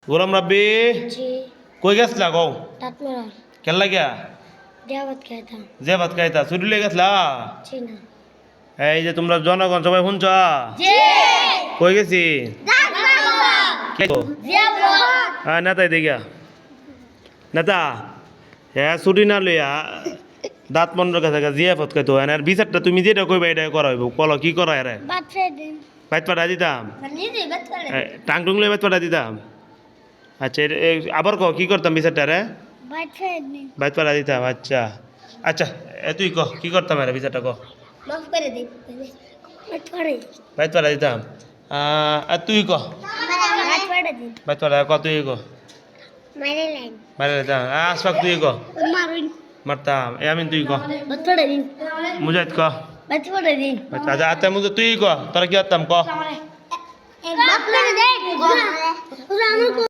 গোলাম রাব্বি জি কই গেছলা গো তাতমারা কেন লাগিয়া দেওয়াত খাইতাম যে ভাত খাইতা চুরি লেগে গেছলা জি না এই যে তোমরা জনগণ সবাই শুনছ জি কই গেছি কে গো? জিয়াবো নেতাই দেখিয়া নেতা হ্যাঁ চুরি না লইয়া দাঁত মন্ডর কাছে জিয়া ফত খাইতো আর বিচারটা তুমি যেটা কইবা এটা করা হইব কলো কি করা এরে বাত ফের দিন বাইত পাঠা দিতাম নিজে বাত করে টাং টুং লই বাইত পাঠা দিতাম আচ্ছা আবার কো কি করতাম বিচারটা রে বাত ফের দিন বাইত পাঠা দিতাম আচ্ছা আচ্ছা তুই কহ কি করতাম এরে বিচারটা কহ মাফ করে দিন বাত করে বাইত পাঠা দিতাম আর তুই কহ বাত করে দিন বাইত পাঠা ক তুই কহ মাইরে লাইন মারে দিতাম আশফাক তুই কহ মারুন মারতাম আমিন তুই কহ বাত করে দিন মুজাহিদ কহ বাত করে দিন আচ্ছা আচ্ছা আচ্ছা মুজে তুই কহ তোরা কি করতাম কহ বাত করে দেন